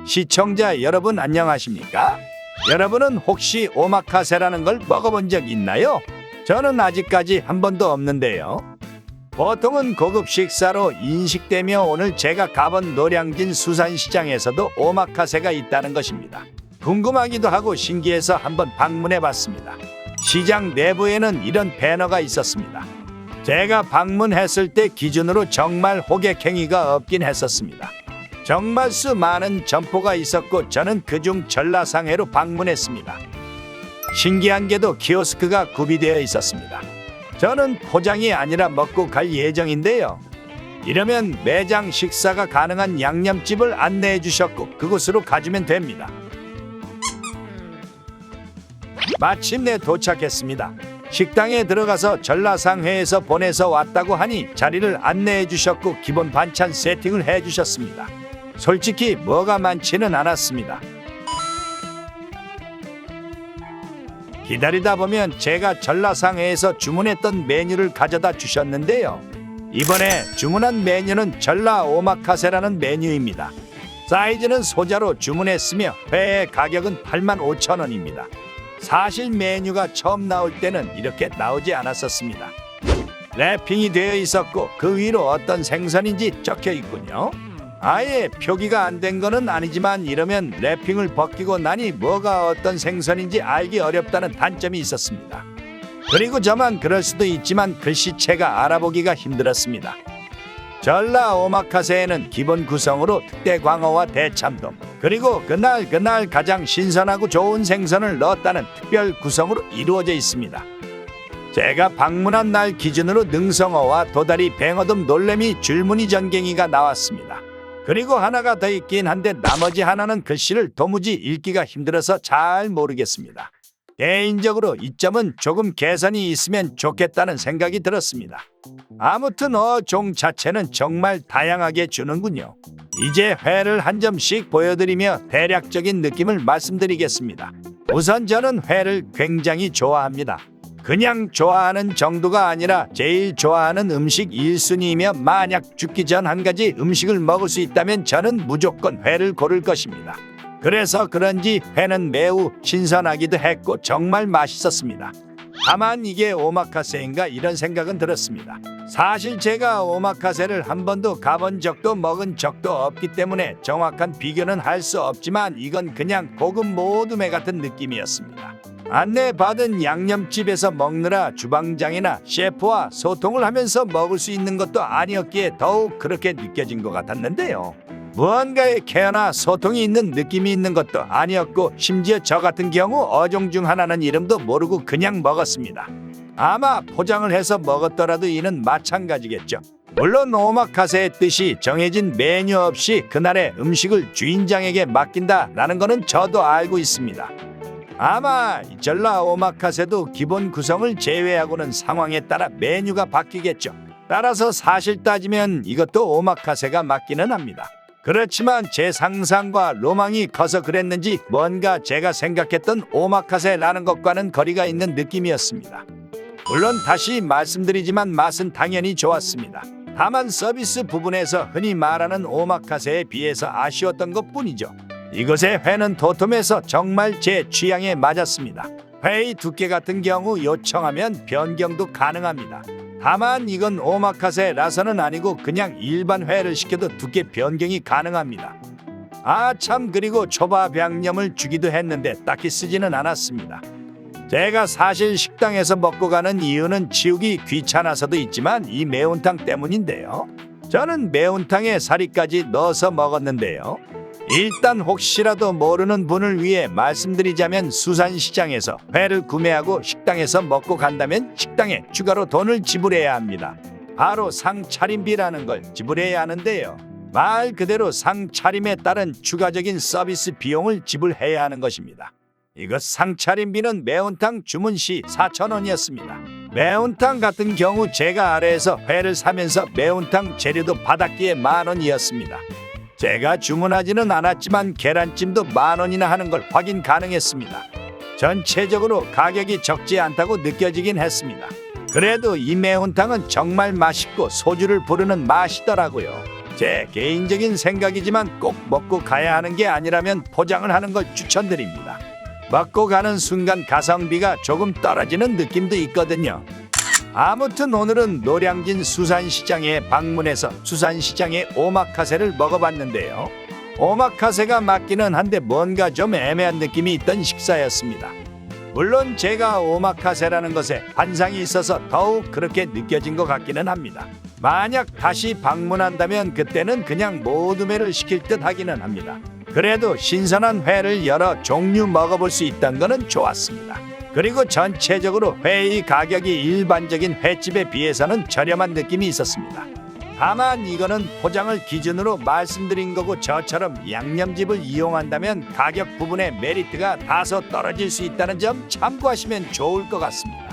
시청자 여러분 안녕하십니까? 여러분은 혹시 오마카세라는 걸 먹어본 적 있나요? 저는 아직까지 한 번도 없는데요. 보통은 고급 식사로 인식되며 오늘 제가 가본 노량진 수산시장에서도 오마카세가 있다는 것입니다. 궁금하기도 하고 신기해서 한번 방문해 봤습니다. 시장 내부에는 이런 배너가 있었습니다. 제가 방문했을 때 기준으로 정말 호객행위가 없긴 했었습니다. 정말 수많은 점포가 있었고 저는 그중 전라상해로 방문했습니다. 신기한 게도 키오스크가 구비되어 있었습니다. 저는 포장이 아니라 먹고 갈 예정인데요. 이러면 매장 식사가 가능한 양념집을 안내해 주셨고 그곳으로 가주면 됩니다. 마침내 도착했습니다. 식당에 들어가서 전라상회에서 보내서 왔다고 하니 자리를 안내해 주셨고 기본 반찬 세팅을 해 주셨습니다. 솔직히 뭐가 많지는 않았습니다. 기다리다 보면 제가 전라상회에서 주문했던 메뉴를 가져다 주셨는데요. 이번에 주문한 메뉴는 전라 오마카세라는 메뉴입니다. 사이즈는 소자로 주문했으며 회의 가격은 85,000원입니다. 사실 메뉴가 처음 나올 때는 이렇게 나오지 않았었습니다. 랩핑이 되어 있었고 그 위로 어떤 생선인지 적혀 있군요. 아예 표기가 안 된 거는 아니지만 이러면 랩핑을 벗기고 나니 뭐가 어떤 생선인지 알기 어렵다는 단점이 있었습니다. 그리고 저만 그럴 수도 있지만 글씨체가 알아보기가 힘들었습니다. 전라 오마카세에는 기본 구성으로 특대 광어와 대참돔 그리고 그날 가장 신선하고 좋은 생선을 넣었다는 특별 구성으로 이루어져 있습니다. 제가 방문한 날 기준으로 능성어와 도다리, 뱅어돔, 놀래미, 줄무늬 전갱이가 나왔습니다. 그리고 하나가 더 있긴 한데 나머지 하나는 글씨를 도무지 읽기가 힘들어서 잘 모르겠습니다. 개인적으로 이 점은 조금 개선이 있으면 좋겠다는 생각이 들었습니다. 아무튼 어종 자체는 정말 다양하게 주는군요. 이제 회를 한 점씩 보여드리며 대략적인 느낌을 말씀드리겠습니다. 우선 저는 회를 굉장히 좋아합니다. 그냥 좋아하는 정도가 아니라 제일 좋아하는 음식 1순위이며 만약 죽기 전 한 가지 음식을 먹을 수 있다면 저는 무조건 회를 고를 것입니다. 그래서 그런지 회는 매우 신선하기도 했고 정말 맛있었습니다. 다만 이게 오마카세인가 이런 생각은 들었습니다. 사실 제가 오마카세를 한 번도 가본 적도 먹은 적도 없기 때문에 정확한 비교는 할 수 없지만 이건 그냥 고급 모둠회 같은 느낌이었습니다. 안내받은 양념집에서 먹느라 주방장이나 셰프와 소통을 하면서 먹을 수 있는 것도 아니었기에 더욱 그렇게 느껴진 것 같았는데요. 무언가의 케어나 소통이 있는 느낌이 있는 것도 아니었고 심지어 저 같은 경우 어종 중 하나는 이름도 모르고 그냥 먹었습니다. 아마 포장을 해서 먹었더라도 이는 마찬가지겠죠. 물론 오마카세의 뜻이 정해진 메뉴 없이 그날의 음식을 주인장에게 맡긴다라는 거는 저도 알고 있습니다. 아마 전라 오마카세도 기본 구성을 제외하고는 상황에 따라 메뉴가 바뀌겠죠. 따라서 사실 따지면 이것도 오마카세가 맞기는 합니다. 그렇지만 제 상상과 로망이 커서 그랬는지 뭔가 제가 생각했던 오마카세라는 것과는 거리가 있는 느낌이었습니다. 물론 다시 말씀드리지만 맛은 당연히 좋았습니다. 다만 서비스 부분에서 흔히 말하는 오마카세에 비해서 아쉬웠던 것뿐이죠. 이곳의 회는 도톰해서 정말 제 취향에 맞았습니다. 회의 두께 같은 경우 요청하면 변경도 가능합니다. 다만 이건 오마카세라서는 아니고 그냥 일반 회를 시켜도 두께 변경이 가능합니다. 아 참 그리고 초밥 양념을 주기도 했는데 딱히 쓰지는 않았습니다. 제가 사실 식당에서 먹고 가는 이유는 치우기 귀찮아서도 있지만 이 매운탕 때문인데요. 저는 매운탕에 사리까지 넣어서 먹었는데요. 일단 혹시라도 모르는 분을 위해 말씀드리자면 수산시장에서 회를 구매하고 식당에서 먹고 간다면 식당에 추가로 돈을 지불해야 합니다. 바로 상차림비라는 걸 지불해야 하는데요. 말 그대로 상차림에 따른 추가적인 서비스 비용을 지불해야 하는 것입니다. 이것 상차림비는 매운탕 주문 시 4,000원이었습니다. 매운탕 같은 경우 제가 아래에서 회를 사면서 매운탕 재료도 받았기에 10,000원이었습니다. 제가 주문하지는 않았지만 계란찜도 10,000원이나 하는 걸 확인 가능했습니다. 전체적으로 가격이 적지 않다고 느껴지긴 했습니다. 그래도 이 매운탕은 정말 맛있고 소주를 부르는 맛이더라고요. 제 개인적인 생각이지만 꼭 먹고 가야 하는 게 아니라면 포장을 하는 걸 추천드립니다. 먹고 가는 순간 가성비가 조금 떨어지는 느낌도 있거든요. 아무튼 오늘은 노량진 수산시장에 방문해서 수산시장의 오마카세를 먹어봤는데요. 오마카세가 맞기는 한데 뭔가 좀 애매한 느낌이 있던 식사였습니다. 물론 제가 오마카세라는 것에 환상이 있어서 더욱 그렇게 느껴진 것 같기는 합니다. 만약 다시 방문한다면 그때는 그냥 모둠회를 시킬 듯 하기는 합니다. 그래도 신선한 회를 여러 종류 먹어볼 수 있다는 거는 좋았습니다. 그리고 전체적으로 회의 가격이 일반적인 횟집에 비해서는 저렴한 느낌이 있었습니다. 다만 이거는 포장을 기준으로 말씀드린 거고 저처럼 양념집을 이용한다면 가격 부분의 메리트가 다소 떨어질 수 있다는 점 참고하시면 좋을 것 같습니다.